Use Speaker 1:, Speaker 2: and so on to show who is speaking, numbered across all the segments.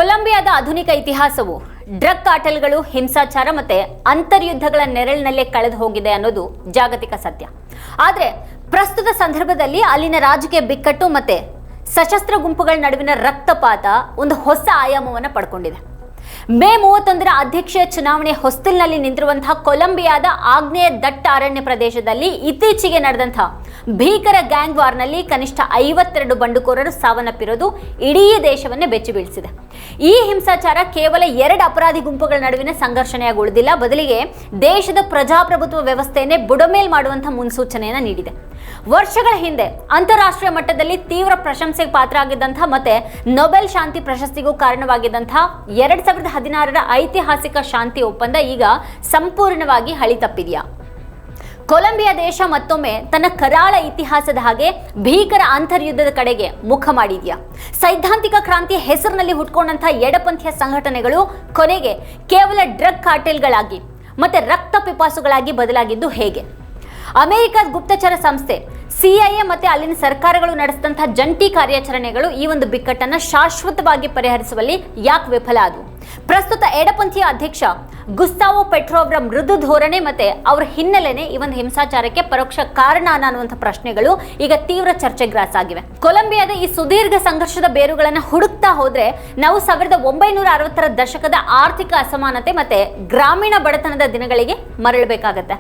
Speaker 1: ಕೊಲಂಬಿಯಾದ ಆಧುನಿಕ ಇತಿಹಾಸವು ಡ್ರಗ್ ಕಾರ್ಟೆಲ್ಗಳು, ಹಿಂಸಾಚಾರ ಮತ್ತೆ ಅಂತರ್ಯುದ್ಧಗಳ ನೆರಳಿನಲ್ಲೇ ಕಳೆದು ಹೋಗಿದೆ ಅನ್ನೋದು ಜಾಗತಿಕ ಸತ್ಯ. ಆದರೆ ಪ್ರಸ್ತುತ ಸಂದರ್ಭದಲ್ಲಿ ಅಲ್ಲಿನ ರಾಜಕೀಯ ಬಿಕ್ಕಟ್ಟು ಮತ್ತೆ ಸಶಸ್ತ್ರ ಗುಂಪುಗಳ ನಡುವಿನ ರಕ್ತಪಾತ ಒಂದು ಹೊಸ ಆಯಾಮವನ್ನು ಪಡ್ಕೊಂಡಿದೆ. ಮೇ 31ರ ಅಧ್ಯಕ್ಷೀಯ ಚುನಾವಣೆ ಹೊಸ್ತಿಲಿನಲ್ಲಿ ನಿಂತಿರುವಂತಹ ಕೊಲಂಬಿಯಾದ ಆಗ್ನೇಯ ದಟ್ಟ ಅರಣ್ಯ ಪ್ರದೇಶದಲ್ಲಿ ಇತ್ತೀಚೆಗೆ ನಡೆದಂತಹ ಭೀಕರ ಗ್ಯಾಂಗ್ ವಾರ್ನಲ್ಲಿ ಕನಿಷ್ಠ 52 ಬಂಡುಕೋರರು ಸಾವನ್ನಪ್ಪಿರೋದು ಇಡೀ ದೇಶವನ್ನೇ ಬೆಚ್ಚಿ ಬೀಳಿಸಿದೆ. ಈ ಹಿಂಸಾಚಾರ ಕೇವಲ 2 ಅಪರಾಧಿ ಗುಂಪುಗಳ ನಡುವಿನ ಸಂಘರ್ಷಣೆಯಾಗಿ ಉಳಿದಿಲ್ಲ, ಬದಲಿಗೆ ದೇಶದ ಪ್ರಜಾಪ್ರಭುತ್ವ ವ್ಯವಸ್ಥೆಯನ್ನೇ ಬುಡಮೇಲ್ ಮಾಡುವಂತಹ ಮುನ್ಸೂಚನೆಯನ್ನು ನೀಡಿದೆ. ವರ್ಷಗಳ ಹಿಂದೆ ಅಂತಾರಾಷ್ಟ್ರೀಯ ಮಟ್ಟದಲ್ಲಿ ತೀವ್ರ ಪ್ರಶಂಸೆಗೆ ಪಾತ್ರ ಆಗಿದ್ದಂತಹ ಮತ್ತೆ ನೊಬೆಲ್ ಶಾಂತಿ ಪ್ರಶಸ್ತಿಗೂ ಕಾರಣವಾಗಿದ್ದಂತಹ 2016ರ ಐತಿಹಾಸಿಕ ಶಾಂತಿ ಒಪ್ಪಂದ ಈಗ ಸಂಪೂರ್ಣವಾಗಿ ಹಳಿ ತಪ್ಪಿದೆಯಾ? ಕೊಲಂಬಿಯಾ ದೇಶ ಮತ್ತೊಮ್ಮೆ ತನ್ನ ಕರಾಳ ಇತಿಹಾಸದ ಹಾಗೆ ಭೀಕರ ಅಂತರ್ಯುದ್ಧದ ಕಡೆಗೆ ಮುಖ ಮಾಡಿದೆಯಾ? ಸೈದ್ಧಾಂತಿಕ ಕ್ರಾಂತಿಯ ಹೆಸರಿನಲ್ಲಿ ಹುಟ್ಕೊಂಡಂತಹ ಎಡಪಂಥೀಯ ಸಂಘಟನೆಗಳು ಕೊನೆಗೆ ಕೇವಲ ಡ್ರಗ್ ಕಾರ್ಟೆಲ್ಗಳಾಗಿ ಮತ್ತೆ ರಕ್ತ ಪಿಪಾಸುಗಳಾಗಿ ಬದಲಾಗಿದ್ದು ಹೇಗೆ? ಅಮೆರಿಕದ ಗುಪ್ತಚರ ಸಂಸ್ಥೆ CIA ಮತ್ತೆ ಅಲ್ಲಿನ ಸರ್ಕಾರಗಳು ನಡೆಸಿದಂತಹ ಜಂಟಿ ಕಾರ್ಯಾಚರಣೆಗಳು ಈ ಒಂದು ಬಿಕ್ಕಟ್ಟನ್ನು ಶಾಶ್ವತವಾಗಿ ಪರಿಹರಿಸುವಲ್ಲಿ ಯಾಕೆ ವಿಫಲ ಆದವು? ಪ್ರಸ್ತುತ ಎಡಪಂಥೀಯ ಅಧ್ಯಕ್ಷ ಗುಸ್ತಾವೋ ಪೆಟ್ರೋ ಅವರ ಮೃದು ಧೋರಣೆ ಮತ್ತೆ ಅವರ ಹಿನ್ನೆಲೆನೇ ಈ ಒಂದು ಹಿಂಸಾಚಾರಕ್ಕೆ ಪರೋಕ್ಷ ಕಾರಣ ಅನ್ನುವಂಥ ಪ್ರಶ್ನೆಗಳು ಈಗ ತೀವ್ರ ಚರ್ಚೆಗೆ ಗ್ರಾಸಾಗಿವೆ. ಕೊಲಂಬಿಯಾದ ಈ ಸುದೀರ್ಘ ಸಂಘರ್ಷದ ಬೇರುಗಳನ್ನು ಹುಡುಕ್ತಾ ಹೋದ್ರೆ ನಾವು 1960ರ ದಶಕದ ಆರ್ಥಿಕ ಅಸಮಾನತೆ ಮತ್ತೆ ಗ್ರಾಮೀಣ ಬಡತನದ ದಿನಗಳಿಗೆ ಮರಳಬೇಕಾಗತ್ತೆ.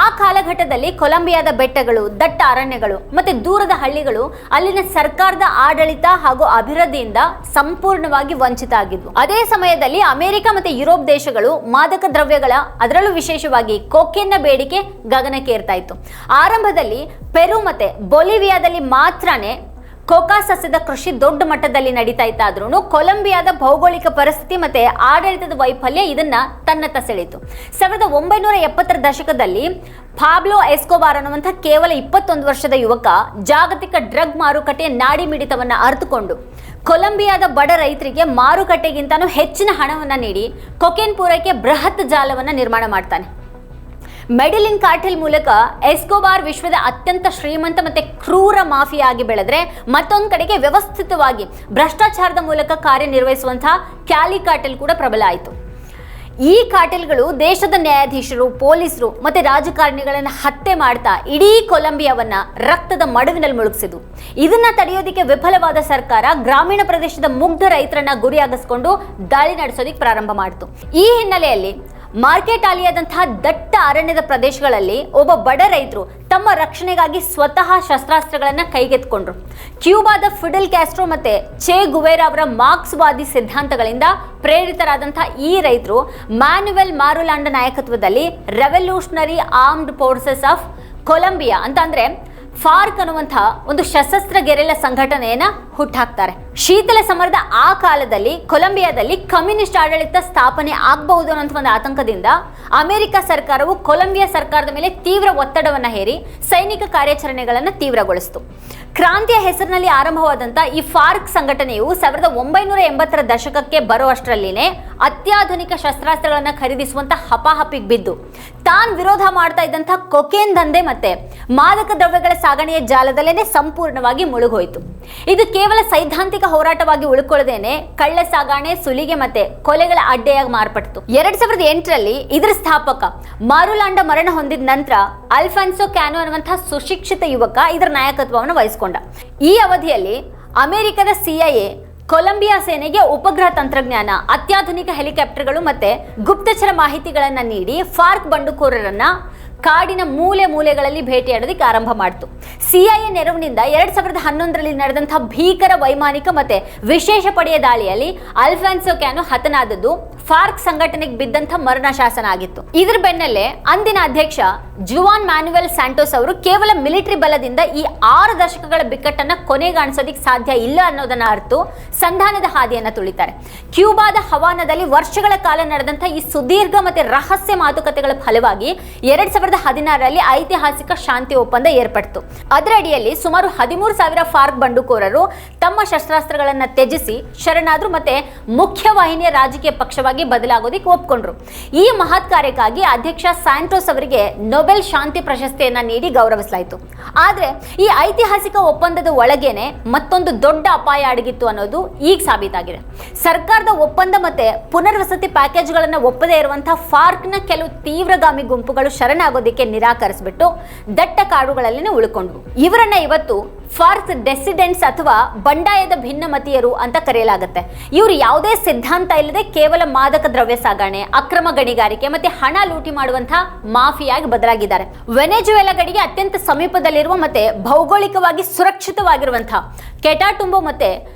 Speaker 1: ಆ ಕಾಲಘಟ್ಟದಲ್ಲಿ ಕೊಲಂಬಿಯಾದ ಬೆಟ್ಟಗಳು, ದಟ್ಟ ಅರಣ್ಯಗಳು ಮತ್ತೆ ದೂರದ ಹಳ್ಳಿಗಳು ಅಲ್ಲಿನ ಸರ್ಕಾರದ ಆಡಳಿತ ಹಾಗೂ ಅಭಿವೃದ್ಧಿಯಿಂದ ಸಂಪೂರ್ಣವಾಗಿ ವಂಚಿತ ಆಗಿದ್ವು. ಅದೇ ಸಮಯದಲ್ಲಿ ಅಮೆರಿಕ ಮತ್ತೆ ಯುರೋಪ್ ದೇಶಗಳು ಮಾದಕ ದ್ರವ್ಯಗಳ, ಅದರಲ್ಲೂ ವಿಶೇಷವಾಗಿ ಕೊಕೇನ್ನ ಬೇಡಿಕೆ ಗಗನಕ್ಕೆ ಏರ್ತಾ ಇತ್ತು. ಆರಂಭದಲ್ಲಿ ಪೆರು ಮತ್ತೆ ಬೊಲಿವಿಯಾದಲ್ಲಿ ಮಾತ್ರನೇ ಕೋಕಾ ಸಸ್ಯದ ಕೃಷಿ ದೊಡ್ಡ ಮಟ್ಟದಲ್ಲಿ ನಡೀತಾ ಇತ್ತಾದ್ರೂ ಕೊಲಂಬಿಯಾದ ಭೌಗೋಳಿಕ ಪರಿಸ್ಥಿತಿ ಮತ್ತೆ ಆಡಳಿತದ ವೈಫಲ್ಯ ಇದನ್ನ ತನ್ನತ್ತ ಸೆಳೆಯಿತು. 1970ರ ದಶಕದಲ್ಲಿ ಪಾಬ್ಲೋ ಎಸ್ಕೋಬಾರ್ ಅನ್ನುವಂಥ ಕೇವಲ 21 ವರ್ಷದ ಯುವಕ ಜಾಗತಿಕ ಡ್ರಗ್ ಮಾರುಕಟ್ಟೆಯ ನಾಡಿ ಮಿಡಿತವನ್ನ ಅರಿತುಕೊಂಡು ಕೊಲಂಬಿಯಾದ ಬಡ ರೈತರಿಗೆ ಮಾರುಕಟ್ಟೆಗಿಂತನೂ ಹೆಚ್ಚಿನ ಹಣವನ್ನ ನೀಡಿ ಕೊಕೇನ್ ಪೂರೈಕೆ ಬೃಹತ್ ಜಾಲವನ್ನ ನಿರ್ಮಾಣ ಮಾಡ್ತಾನೆ. ಮೆಡಿಲಿನ್ ಕಾರ್ಟೆಲ್ ಮೂಲಕ ಎಸ್ಕೋಬಾರ್ ವಿಶ್ವದ ಅತ್ಯಂತ ಶ್ರೀಮಂತ ಮತ್ತೆ ಕ್ರೂರ ಮಾಫಿಯಾ ಆಗಿ ಬೆಳೆದ್ರೆ, ಮತ್ತೊಂದು ಕಡೆಗೆ ವ್ಯವಸ್ಥಿತವಾಗಿ ಭ್ರಷ್ಟಾಚಾರದ ಮೂಲಕ ಕಾರ್ಯನಿರ್ವಹಿಸುವಂತಹ ಕ್ಯಾಲಿ ಕಾರ್ಟೆಲ್ ಕೂಡ ಪ್ರಬಲ ಆಯಿತು. ಈ ಕಾರ್ಟೆಲ್ಗಳು ದೇಶದ ನ್ಯಾಯಾಧೀಶರು, ಪೊಲೀಸರು ಮತ್ತೆ ರಾಜಕಾರಣಿಗಳನ್ನ ಹತ್ಯೆ ಮಾಡ್ತಾ ಇಡೀ ಕೊಲಂಬಿಯಾವನ್ನ ರಕ್ತದ ಮಡುವಿನಲ್ಲಿ ಮುಳುಗಿಸಿದ್ರು. ಇದನ್ನ ತಡೆಯೋದಕ್ಕೆ ವಿಫಲವಾದ ಸರ್ಕಾರ ಗ್ರಾಮೀಣ ಪ್ರದೇಶದ ಮುಗ್ಧ ರೈತರನ್ನ ಗುರಿಯಾಗಿಸಿಕೊಂಡು ದಾಳಿ ನಡೆಸೋದಿಕ್ಕೆ ಪ್ರಾರಂಭ ಮಾಡಿತು. ಈ ಹಿನ್ನೆಲೆಯಲ್ಲಿ ಮಾರ್ಕೆಟ್ ಆಲಿಯಾದಂತಹ ದಟ್ಟ ಅರಣ್ಯದ ಪ್ರದೇಶಗಳಲ್ಲಿ ಒಬ್ಬ ಬಡ ರೈತರು ತಮ್ಮ ರಕ್ಷಣೆಗಾಗಿ ಸ್ವತಃ ಶಸ್ತ್ರಾಸ್ತ್ರಗಳನ್ನ ಕೈಗೆತ್ಕೊಂಡ್ರು. ಕ್ಯೂಬಾದ ಫಿಡೆಲ್ ಕ್ಯಾಸ್ಟ್ರೋ ಮತ್ತೆ ಚೆ ಗುವೇರಾ ಅವರ ಮಾರ್ಕ್ಸ್ವಾದಿ ಸಿದ್ಧಾಂತಗಳಿಂದ ಪ್ರೇರಿತರಾದಂತಹ ಈ ರೈತರು ಮ್ಯಾನುವೆಲ್ ಮಾರುಲಾಂಡ ನಾಯಕತ್ವದಲ್ಲಿ revolutionary armed forces of Colombia ಅಂತಂದ್ರೆ ಫಾರ್ಕ್ ಅನ್ನುವಂತಹ ಒಂದು ಸಶಸ್ತ್ರ ಗೆರೆಲ್ಲ ಸಂಘಟನೆಯನ್ನ ಹುಟ್ಟಾಕ್ತಾರೆ. ಶೀತಲ ಸಮರದ ಆ ಕಾಲದಲ್ಲಿ ಕೊಲಂಬಿಯಾದಲ್ಲಿ ಕಮ್ಯುನಿಸ್ಟ್ ಆಡಳಿತ ಸ್ಥಾಪನೆ ಆಗಬಹುದು ಅನ್ನೋ ಒಂದು ಆತಂಕದಿಂದ ಅಮೆರಿಕ ಸರ್ಕಾರವು ಕೊಲಂಬಿಯಾ ಸರ್ಕಾರದ ಮೇಲೆ ತೀವ್ರ ಒತ್ತಡವನ್ನು ಹೇರಿ ಸೈನಿಕ ಕಾರ್ಯಾಚರಣೆಗಳನ್ನು ತೀವ್ರಗೊಳಿಸಿತು. ಕ್ರಾಂತಿಯ ಹೆಸರಿನಲ್ಲಿ ಆರಂಭವಾದಂಥ ಈ ಫಾರ್ಕ್ ಸಂಘಟನೆಯು 1980ರ ದಶಕಕ್ಕೆ ಬರುವಷ್ಟರಲ್ಲಿನೇ ಅತ್ಯಾಧುನಿಕ ಶಸ್ತ್ರಾಸ್ತ್ರಗಳನ್ನು ಖರೀದಿಸುವಂತ ಹಪಾಹಪಿಗೆ ಬಿದ್ದು ತಾನು ವಿರೋಧ ಮಾಡ್ತಾ ಇದ್ದಂಥ ಕೊಕೇನ್ ದಂಧೆ ಮತ್ತೆ ಮಾದಕ ದ್ರವ್ಯಗಳ ಸಾಗಣೆಯ ಜಾಲದಲ್ಲೇನೆ ಸಂಪೂರ್ಣವಾಗಿ ಮುಳುಗೋಯ್ತು. ಇದು ಕೇವಲ ಸೈದ್ಧಾಂತಿಕ ಹೋರಾಟವಾಗಿ ಉಳ್ಕೊಳ್ಳದೇನೆ ಕಳ್ಳ ಸಾಗಣೆ, ಸುಲಿಗೆ ಮತ್ತೆ ಕೊಲೆಗಳ ಅಡ್ಡೆಯಾಗಿ ಮಾರ್ಪಟ್ಟಿತು. 2008ರಲ್ಲಿ ಇದರ ಸ್ಥಾಪಕ ಮಾರುಲಾಂಡ ಮರಣ ಹೊಂದಿದ ನಂತರ ಅಲ್ಫಾನ್ಸೋ ಕ್ಯಾನೋ ಅನ್ನುವಂತಹ ಸುಶಿಕ್ಷಿತ ಯುವಕ ಇದರ ನಾಯಕತ್ವವನ್ನು ವಹಿಸಿಕೊಂಡ. ಈ ಅವಧಿಯಲ್ಲಿ ಅಮೆರಿಕದ CIA ಕೊಲಂಬಿಯಾ ಸೇನೆಗೆ ಉಪಗ್ರಹ ತಂತ್ರಜ್ಞಾನ, ಅತ್ಯಾಧುನಿಕ ಹೆಲಿಕಾಪ್ಟರ್ಗಳು ಮತ್ತೆ ಗುಪ್ತಚರ ಮಾಹಿತಿಗಳನ್ನ ನೀಡಿ ಫಾರ್ಕ್ ಬಂಡುಕೋರರನ್ನ ಕಾಡಿನ ಮೂಲೆಗಳಲ್ಲಿ ಭೇಟಿಯಾಡೋದಕ್ಕೆ ಆರಂಭ ಮಾಡಿತು. CIA ನೆರವಿನಿಂದ 2011ರಲ್ಲಿ ನಡೆದಂತಹ ಭೀಕರ ವೈಮಾನಿಕ ಮತ್ತೆ ವಿಶೇಷ ಪಡೆಯ ದಾಳಿಯಲ್ಲಿ ಅಲ್ಫಾನ್ಸೋ ಕ್ಯಾನೋ ಹತನಾದದ್ದು ಫಾರ್ಕ್ ಸಂಘಟನೆಗೆ ಬಿದ್ದಂಥ ಮರಣ ಶಾಸನ ಆಗಿತ್ತು. ಇದರ ಬೆನ್ನಲ್ಲೇ ಅಂದಿನ ಅಧ್ಯಕ್ಷ ಜುವಾನ್ ಮ್ಯಾನುವೆಲ್ ಸ್ಯಾಂಟೋಸ್ ಅವರು ಕೇವಲ ಮಿಲಿಟರಿ ಬಲದಿಂದ ಈ 6 ದಶಕಗಳ ಬಿಕ್ಕಟ್ಟನ್ನ ಕೊನೆಗಾಣಿಸೋದಿಕ್ಕೆ ಸಾಧ್ಯ ಇಲ್ಲ ಅನ್ನೋದನ್ನ ಅರಿತು ಸಂಧಾನದ ಹಾದಿಯನ್ನ ತುಳಿತಾರೆ. ಕ್ಯೂಬಾದ ಹವಾನದಲ್ಲಿ ವರ್ಷಗಳ ಕಾಲ ನಡೆದಂಥ ಈ ಸುದೀರ್ಘ ಮತ್ತೆ ರಹಸ್ಯ ಮಾತುಕತೆಗಳ ಫಲವಾಗಿ 2016ರಲ್ಲಿ ಐತಿಹಾಸಿಕ ಶಾಂತಿ ಒಪ್ಪಂದ ಏರ್ಪಡಿತು. ಅದರ ಅಡಿಯಲ್ಲಿ ಸುಮಾರು 13,000 ಫಾರ್ಕ್ ಬಂಡುಕೋರರು ತಮ್ಮ ಶಸ್ತ್ರಾಸ್ತ್ರಗಳನ್ನ ತ್ಯಜಿಸಿ ಶರಣಾದ್ರು ಮತ್ತೆ ಮುಖ್ಯವಾಹಿನಿಯ ರಾಜಕೀಯ ಪಕ್ಷವಾಗಿ ರಾಷ್ಟ್ರವಾಗಿ ಬದಲಾಗೋದಕ್ಕೆ ಒಪ್ಕೊಂಡ್ರು. ಈ ಮಹತ್ ಕಾರ್ಯಕ್ಕಾಗಿ ಅಧ್ಯಕ್ಷ ಸ್ಯಾಂಟೋಸ್ ಅವರಿಗೆ ನೊಬೆಲ್ ಶಾಂತಿ ಪ್ರಶಸ್ತಿಯನ್ನ ನೀಡಿ ಗೌರವಿಸಲಾಯಿತು. ಆದ್ರೆ ಈ ಐತಿಹಾಸಿಕ ಒಪ್ಪಂದದ ಒಳಗೇನೆ ಮತ್ತೊಂದು ದೊಡ್ಡ ಅಪಾಯ ಅಡಗಿತ್ತು ಅನ್ನೋದು ಈಗ ಸಾಬೀತಾಗಿದೆ. ಸರ್ಕಾರದ ಒಪ್ಪಂದ ಮತ್ತೆ ಪುನರ್ವಸತಿ ಪ್ಯಾಕೇಜ್ಗಳನ್ನು ಒಪ್ಪದೇ ಇರುವಂತಹ ಫಾರ್ಕ್ನ ಕೆಲವು ತೀವ್ರಗಾಮಿ ಗುಂಪುಗಳು ಶರಣಾಗೋದಕ್ಕೆ ನಿರಾಕರಿಸಿಬಿಟ್ಟು ದಟ್ಟ ಕಾಡುಗಳಲ್ಲಿನೇ ಉಳ್ಕೊಂಡ್ವು. ಇವರನ್ನ ಇವತ್ತು ಫಾರ್ಕ್ ಡೆಸಿಡೆಂಟ್ಸ್ ಅಥವಾ ಬಂಡಾಯದ ಭಿನ್ನಮತೀಯರು ಅಂತ ಕರೆಯಲಾಗುತ್ತೆ. ಇವರು ಯಾವುದೇ ಸಿದ್ಧಾಂತ ಇಲ್ಲದೆ ಕೇವಲ ಮಾದಕ ದ್ರವ್ಯ ಸಾಗಣೆ, ಅಕ್ರಮ ಗಣಿಗಾರಿಕೆ ಮತ್ತೆ ಹಣ ಲೂಟಿ ಮಾಡುವಂತಹ ಮಾಫಿಯಾಗಿ ಬದಲಾಗಿದ್ದಾರೆ. ವೆನೆಜುವೆಲಾ ಗಡಿಗೆ ಅತ್ಯಂತ ಸಮೀಪದಲ್ಲಿರುವ ಮತ್ತೆ ಭೌಗೋಳಿಕವಾಗಿ ಸುರಕ್ಷಿತವಾಗಿರುವಂತಹ ಕೆಟಾಟುಂಬೋ ಮತ್ತೆ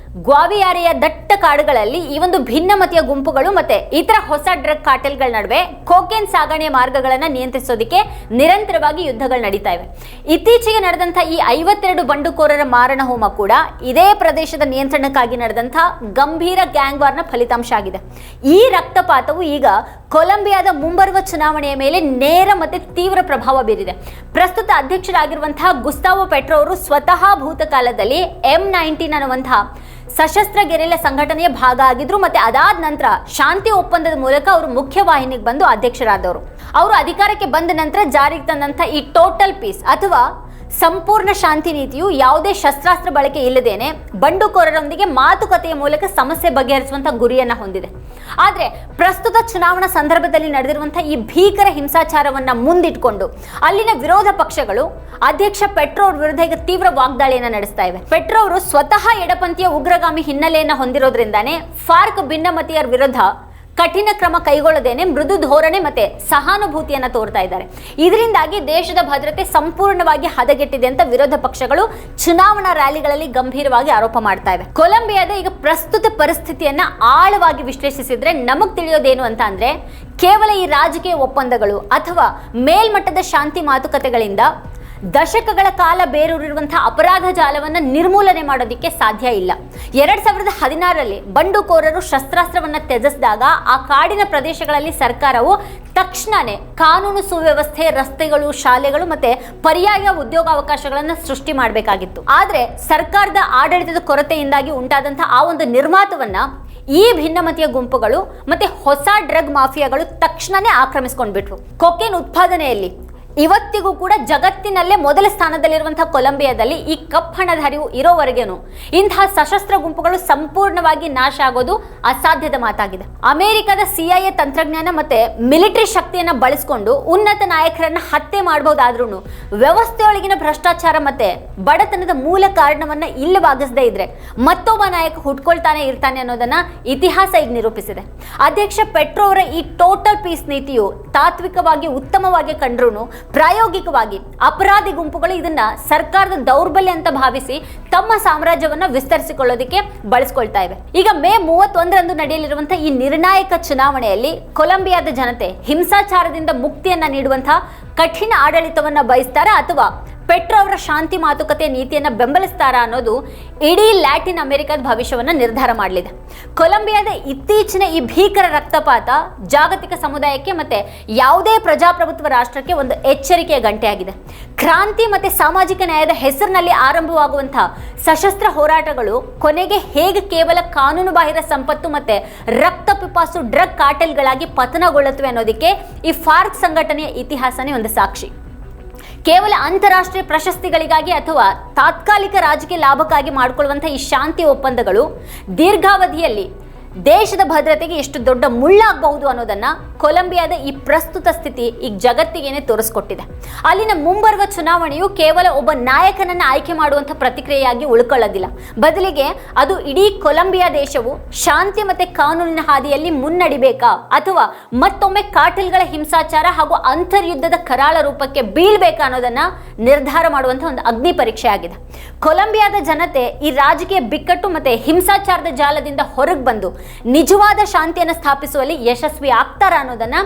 Speaker 1: ಗ್ವಾವಿಯಾರಿಯ ದಟ್ಟ ಕಾಡುಗಳಲ್ಲಿ ಈ ಒಂದು ಭಿನ್ನಮತೀಯ ಗುಂಪುಗಳು ಮತ್ತೆ ಇತರ ಹೊಸ ಡ್ರಗ್ ಕಾರ್ಟೆಲ್ಗಳ ನಡುವೆ ಕೋಕೇನ್ ಸಾಗಣೆಯ ಮಾರ್ಗಗಳನ್ನು ನಿಯಂತ್ರಿಸೋದಕ್ಕೆ ನಿರಂತರವಾಗಿ ಯುದ್ಧಗಳು ನಡೀತಾ ಇವೆ. ಇತ್ತೀಚೆಗೆ ನಡೆದಂತಹ ಈ 52 ಬಂಡುಕೋರರ ಮಾರಣ ಹೋಮ ಕೂಡ ಇದೇ ಪ್ರದೇಶದ ನಿಯಂತ್ರಣಕ್ಕಾಗಿ ನಡೆದಂತಹ ಗಂಭೀರ ಗ್ಯಾಂಗ್ ವಾರ್ನ ಫಲಿತಾಂಶ ಆಗಿದೆ. ಈ ರಕ್ತಪಾತವು ಈಗ ಕೊಲಂಬಿಯಾದ ಮುಂಬರುವ ಚುನಾವಣೆಯ ಮೇಲೆ ನೇರ ಮತ್ತೆ ತೀವ್ರ ಪ್ರಭಾವ ಬೀರಿದೆ. ಪ್ರಸ್ತುತ ಅಧ್ಯಕ್ಷರಾಗಿರುವಂತಹ ಗುಸ್ತಾವೋ ಪೆಟ್ರೋ ಅವರು ಸ್ವತಃ ಭೂತಕಾಲದಲ್ಲಿ M19 ಅನ್ನುವಂತಹ ಸಶಸ್ತ್ರ ಗೆರಿಲ್ಲಾ ಸಂಘಟನೆಯ ಭಾಗ ಆಗಿದ್ರು. ಮತ್ತೆ ಅದಾದ ನಂತರ ಶಾಂತಿ ಒಪ್ಪಂದದ ಮೂಲಕ ಅವರು ಮುಖ್ಯವಾಹಿನಿಗೆ ಬಂದು ಅಧ್ಯಕ್ಷರಾದವರು. ಅವರು ಅಧಿಕಾರಕ್ಕೆ ಬಂದ ನಂತರ ಜಾರಿಗೆ ತಂದಂತ ಈ ಟೋಟಲ್ ಪೀಸ್ ಅಥವಾ ಸಂಪೂರ್ಣ ಶಾಂತಿ ನೀತಿಯು ಯಾವುದೇ ಶಸ್ತ್ರಾಸ್ತ್ರ ಬಳಕೆ ಇಲ್ಲದೇನೆ ಬಂಡುಕೋರರೊಂದಿಗೆ ಮಾತುಕತೆಯ ಮೂಲಕ ಸಮಸ್ಯೆ ಬಗೆಹರಿಸುವಂತಹ ಗುರಿಯನ್ನ ಹೊಂದಿದೆ. ಆದ್ರೆ ಪ್ರಸ್ತುತ ಚುನಾವಣಾ ಸಂದರ್ಭದಲ್ಲಿ ನಡೆದಿರುವಂತಹ ಈ ಭೀಕರ ಹಿಂಸಾಚಾರವನ್ನ ಮುಂದಿಟ್ಕೊಂಡು ಅಲ್ಲಿನ ವಿರೋಧ ಪಕ್ಷಗಳು ಅಧ್ಯಕ್ಷ ಪೆಟ್ರೋ ಅವರ ವಿರುದ್ಧ ಈಗ ತೀವ್ರ ವಾಗ್ದಾಳಿಯನ್ನ ನಡೆಸ್ತಾ ಇವೆ. ಪೆಟ್ರೋ ಅವರು ಸ್ವತಃ ಎಡಪಂಥೀಯ ಉಗ್ರಗಾಮಿ ಹಿನ್ನೆಲೆಯನ್ನ ಹೊಂದಿರೋದ್ರಿಂದಾನೇ ಫಾರ್ಕ್ ಭಿನ್ನಮತೀಯರ ವಿರುದ್ಧ ಕಠಿಣ ಕ್ರಮ ಕೈಗೊಳ್ಳದೇನೆ ಮೃದು ಧೋರಣೆ ಮತ್ತೆ ಸಹಾನುಭೂತಿಯನ್ನ ತೋರ್ತಾ ಇದ್ದಾರೆ. ಇದರಿಂದಾಗಿ ದೇಶದ ಭದ್ರತೆ ಸಂಪೂರ್ಣವಾಗಿ ಹದಗೆಟ್ಟಿದೆ ಅಂತ ವಿರೋಧ ಪಕ್ಷಗಳು ಚುನಾವಣಾ ರ್ಯಾಲಿಗಳಲ್ಲಿ ಗಂಭೀರವಾಗಿ ಆರೋಪ ಮಾಡ್ತಾ ಇವೆ. ಕೊಲಂಬಿಯಾದ ಈಗ ಪ್ರಸ್ತುತ ಪರಿಸ್ಥಿತಿಯನ್ನ ಆಳವಾಗಿ ವಿಶ್ಲೇಷಿಸಿದ್ರೆ ನಮಗ್ ತಿಳಿಯೋದೇನು ಅಂತ ಅಂದ್ರೆ ಕೇವಲ ಈ ರಾಜಕೀಯ ಒಪ್ಪಂದಗಳು ಅಥವಾ ಮೇಲ್ಮಟ್ಟದ ಶಾಂತಿ ಮಾತುಕತೆಗಳಿಂದ ದಶಕಗಳ ಕಾಲ ಬೇರೂರಿರುವಂತಹ ಅಪರಾಧ ಜಾಲವನ್ನ ನಿರ್ಮೂಲನೆ ಮಾಡೋದಕ್ಕೆ ಸಾಧ್ಯ ಇಲ್ಲ. 2016ರಲ್ಲಿ ಬಂಡುಕೋರರು ಶಸ್ತ್ರಾಸ್ತ್ರವನ್ನ ತ್ಯಜಿಸಿದಾಗ ಆ ಕಾಡಿನ ಪ್ರದೇಶಗಳಲ್ಲಿ ಸರ್ಕಾರವು ತಕ್ಷಣನೇ ಕಾನೂನು ಸುವ್ಯವಸ್ಥೆ, ರಸ್ತೆಗಳು, ಶಾಲೆಗಳು ಮತ್ತೆ ಪರ್ಯಾಯ ಉದ್ಯೋಗಾವಕಾಶಗಳನ್ನು ಸೃಷ್ಟಿ ಮಾಡಬೇಕಾಗಿತ್ತು. ಆದ್ರೆ ಸರ್ಕಾರದ ಆಡಳಿತದ ಕೊರತೆಯಿಂದಾಗಿ ಉಂಟಾದಂತಹ ಆ ಒಂದು ನಿರ್ಮಾತವನ್ನ ಈ ಭಿನ್ನಮತೀಯ ಗುಂಪುಗಳು ಮತ್ತೆ ಹೊಸ ಡ್ರಗ್ ಮಾಫಿಯಾಗಳು ತಕ್ಷಣನೇ ಆಕ್ರಮಿಸಿಕೊಂಡ್ಬಿಟ್ರು. ಕೊಕೇನ್ ಉತ್ಪಾದನೆಯಲ್ಲಿ ಇವತ್ತಿಗೂ ಕೂಡ ಜಗತ್ತಿನಲ್ಲೇ ಮೊದಲ ಸ್ಥಾನದಲ್ಲಿರುವಂತಹ ಕೊಲಂಬಿಯಾದಲ್ಲಿ ಈ ಕಪ್ಪು ಹಣದ ಹರಿವು ಇರೋವರೆಗೇನು ಇಂತಹ ಸಶಸ್ತ್ರ ಗುಂಪುಗಳು ಸಂಪೂರ್ಣವಾಗಿ ನಾಶ ಆಗೋದು ಅಸಾಧ್ಯದ ಮಾತಾಗಿದೆ. ಅಮೆರಿಕದ CIA ತಂತ್ರಜ್ಞಾನ ಮತ್ತೆ ಮಿಲಿಟರಿ ಶಕ್ತಿಯನ್ನ ಬಳಸಿಕೊಂಡು ಉನ್ನತ ನಾಯಕರನ್ನ ಹತ್ಯೆ ಮಾಡಬಹುದಾದ್ರೂ ವ್ಯವಸ್ಥೆಯೊಳಗಿನ ಭ್ರಷ್ಟಾಚಾರ ಮತ್ತೆ ಬಡತನದ ಮೂಲ ಕಾರಣವನ್ನ ಇಲ್ಲವಾಗಿಸದೇ ಇದ್ರೆ ಮತ್ತೊಬ್ಬ ನಾಯಕ ಹುಟ್ಕೊಳ್ತಾನೆ ಇರ್ತಾನೆ ಅನ್ನೋದನ್ನ ಇತಿಹಾಸ ಈಗ ನಿರೂಪಿಸಿದೆ. ಅಧ್ಯಕ್ಷ ಪೆಟ್ರೋ ಅವರ ಈ ಟೋಟಲ್ ಪೀಸ್ ನೀತಿಯು ತಾತ್ವಿಕವಾಗಿ ಉತ್ತಮವಾಗಿ ಕಂಡ್ರೂ ಪ್ರಾಯೋಗಿಕವಾಗಿ ಅಪರಾಧಿ ಗುಂಪುಗಳು ಇದನ್ನ ಸರ್ಕಾರದ ದೌರ್ಬಲ್ಯ ಅಂತ ಭಾವಿಸಿ ತಮ್ಮ ಸಾಮ್ರಾಜ್ಯವನ್ನ ವಿಸ್ತರಿಸಿಕೊಳ್ಳೋದಕ್ಕೆ ಬಳಸ್ಕೊಳ್ತಾ ಇವೆ. ಈಗ ಮೇ 31ರಂದು ನಡೆಯಲಿರುವಂತಹ ಈ ನಿರ್ಣಾಯಕ ಚುನಾವಣೆಯಲ್ಲಿ ಕೊಲಂಬಿಯಾದ ಜನತೆ ಹಿಂಸಾಚಾರದಿಂದ ಮುಕ್ತಿಯನ್ನ ನೀಡುವಂತಹ ಕಠಿಣ ಆಡಳಿತವನ್ನ ಬಯಸ್ತಾರಾ ಅಥವಾ ಪೆಟ್ರೋ ಅವರ ಶಾಂತಿ ಮಾತುಕತೆ ನೀತಿಯನ್ನ ಬೆಂಬಲಿಸ್ತಾರಾ ಅನ್ನೋದು ಇಡೀ ಲ್ಯಾಟಿನ್ ಅಮೆರಿಕದ ಭವಿಷ್ಯವನ್ನ ನಿರ್ಧಾರ ಮಾಡಲಿದೆ. ಕೊಲಂಬಿಯಾದ ಇತ್ತೀಚಿನ ಈ ಭೀಕರ ರಕ್ತಪಾತ ಜಾಗತಿಕ ಸಮುದಾಯಕ್ಕೆ ಮತ್ತೆ ಯಾವುದೇ ಪ್ರಜಾಪ್ರಭುತ್ವ ರಾಷ್ಟ್ರಕ್ಕೆ ಒಂದು ಎಚ್ಚರಿಕೆಯ ಗಂಟೆಯಾಗಿದೆ. ಕ್ರಾಂತಿ ಮತ್ತೆ ಸಾಮಾಜಿಕ ನ್ಯಾಯದ ಹೆಸರಿನಲ್ಲಿ ಆರಂಭವಾಗುವಂತಹ ಸಶಸ್ತ್ರ ಹೋರಾಟಗಳು ಕೊನೆಗೆ ಹೇಗೆ ಕೇವಲ ಕಾನೂನು ಬಾಹಿರ ಸಂಪತ್ತು ಮತ್ತೆ ರಕ್ತ ಪಿಪಾಸು ಡ್ರಗ್ ಕಾರ್ಟೆಲ್ಗಳಾಗಿ ಪತನಗೊಳ್ಳುತ್ತವೆ ಅನ್ನೋದಕ್ಕೆ ಈ ಫಾರ್ಕ್ ಸಂಘಟನೆಯ ಇತಿಹಾಸನೇ ಒಂದು ಸಾಕ್ಷಿ. ಕೇವಲ ಅಂತಾರಾಷ್ಟ್ರೀಯ ಪ್ರಶಸ್ತಿಗಳಿಗಾಗಿ ಅಥವಾ ತಾತ್ಕಾಲಿಕ ರಾಜಕೀಯ ಲಾಭಕ್ಕಾಗಿ ಮಾಡಿಕೊಳ್ಳುವಂತಹ ಈ ಶಾಂತಿ ಒಪ್ಪಂದಗಳು ದೀರ್ಘಾವಧಿಯಲ್ಲಿ ದೇಶದ ಭದ್ರತೆಗೆ ಎಷ್ಟು ದೊಡ್ಡ ಮುಳ್ಳಾಗಬಹುದು ಅನ್ನೋದನ್ನ ಕೊಲಂಬಿಯಾದ ಈ ಪ್ರಸ್ತುತ ಸ್ಥಿತಿ ಈಗ ಜಗತ್ತಿಗೇನೆ ತೋರಿಸ್ಕೊಟ್ಟಿದೆ. ಅಲ್ಲಿನ ಮುಂಬರುವ ಚುನಾವಣೆಯು ಕೇವಲ ಒಬ್ಬ ನಾಯಕನನ್ನ ಆಯ್ಕೆ ಮಾಡುವಂಥ ಪ್ರತಿಕ್ರಿಯೆಯಾಗಿ ಉಳ್ಕೊಳ್ಳೋದಿಲ್ಲ. ಬದಲಿಗೆ ಅದು ಇಡೀ ಕೊಲಂಬಿಯಾ ದೇಶವು ಶಾಂತಿ ಮತ್ತೆ ಕಾನೂನಿನ ಹಾದಿಯಲ್ಲಿ ಮುನ್ನಡಿಬೇಕಾ ಅಥವಾ ಮತ್ತೊಮ್ಮೆ ಕಾರ್ಟೆಲ್ಗಳ ಹಿಂಸಾಚಾರ ಹಾಗೂ ಅಂತರ್ಯುದ್ಧದ ಕರಾಳ ರೂಪಕ್ಕೆ ಬೀಳ್ಬೇಕಾ ಅನ್ನೋದನ್ನ ನಿರ್ಧಾರ ಮಾಡುವಂತಹ ಒಂದು ಅಗ್ನಿ ಪರೀಕ್ಷೆ ಆಗಿದೆ. ಕೊಲಂಬಿಯಾದ ಜನತೆ ಈ ರಾಜಕೀಯ ಬಿಕ್ಕಟ್ಟು ಮತ್ತೆ ಹಿಂಸಾಚಾರದ ಜಾಲದಿಂದ ಹೊರಗೆ ಬಂದು ನಿಜವಾದ ಶಾಂತಿಯನ್ನು ಸ್ಥಾಪಿಸುವಲ್ಲಿ ಯಶಸ್ವಿ ಆಗ್ತಾರ ಅನ್ನೋದನ್ನ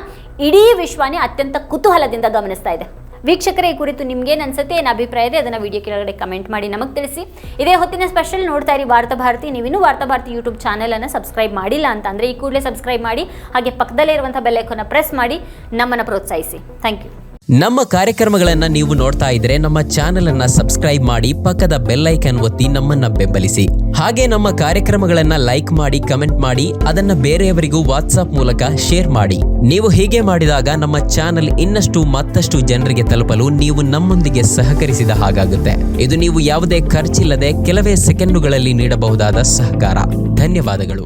Speaker 1: ಇಡೀ ವಿಶ್ವನೇ ಅತ್ಯಂತ ಕುತೂಹಲದಿಂದ ಗಮನಿಸ್ತಾ ಇದೆ. ವೀಕ್ಷಕರೇ, ಈ ಕುರಿತು ನಿಮ್ಗೇನು ಅನ್ಸುತ್ತೆ, ಏನು ಅಭಿಪ್ರಾಯ ಇದೆ ಅದನ್ನ ವಿಡಿಯೋ ಕೆಳಗಡೆ ಕಮೆಂಟ್ ಮಾಡಿ ನಮಗೆ ತಿಳಿಸಿ. ಇದೇ ಹೊತ್ತಿನ ಸ್ಪೆಷಲ್ ನೋಡ್ತಾ ಇರಿ ವಾರ್ತಾ ಭಾರತಿ. ನೀವಿನ್ನೂ ವಾರ್ತಾ ಭಾರತಿ ಯೂಟ್ಯೂಬ್ ಚಾನೆಲ್ ಅನ್ನು ಸಬ್ಸ್ಕ್ರೈಬ್ ಮಾಡಿಲ್ಲ ಅಂತಂದ್ರೆ ಈ ಕೂಡಲೇ ಸಬ್ಸ್ಕ್ರೈಬ್ ಮಾಡಿ, ಹಾಗೆ ಪಕ್ಕದಲ್ಲೇ ಇರುವಂತಹ ಬೆಲ್ ಐಕಾನ್ ಪ್ರೆಸ್ ಮಾಡಿ ನಮ್ಮನ್ನು ಪ್ರೋತ್ಸಾಹಿಸಿ. Thank you.
Speaker 2: ನಮ್ಮ ಕಾರ್ಯಕ್ರಮಗಳನ್ನ ನೀವು ನೋಡ್ತಾ ಇದ್ರೆ ನಮ್ಮ ಚಾನೆಲ್ ಅನ್ನ ಸಬ್ಸ್ಕ್ರೈಬ್ ಮಾಡಿ, ಪಕ್ಕದ ಬೆಲ್ ಐಕಾನ್ ಒತ್ತಿ ನಮ್ಮನ್ನ ಬೆಂಬಲಿಸಿ. ಹಾಗೆ ನಮ್ಮ ಕಾರ್ಯಕ್ರಮಗಳನ್ನ ಲೈಕ್ ಮಾಡಿ, ಕಮೆಂಟ್ ಮಾಡಿ, ಅದನ್ನ ಬೇರೆಯವರಿಗೂ ವಾಟ್ಸ್ಆಪ್ ಮೂಲಕ ಶೇರ್ ಮಾಡಿ. ನೀವು ಹೀಗೆ ಮಾಡಿದಾಗ ನಮ್ಮ ಚಾನೆಲ್ ಇನ್ನಷ್ಟು ಮತ್ತಷ್ಟು ಜನರಿಗೆ ತಲುಪಲು ನೀವು ನಮ್ಮೊಂದಿಗೆ ಸಹಕರಿಸಿದ ಹಾಗಾಗುತ್ತೆ. ಇದು ನೀವು ಯಾವುದೇ ಖರ್ಚಿಲ್ಲದೆ ಕೆಲವೇ ಸೆಕೆಂಡುಗಳಲ್ಲಿ ನೀಡಬಹುದಾದ ಸಹಕಾರ. ಧನ್ಯವಾದಗಳು.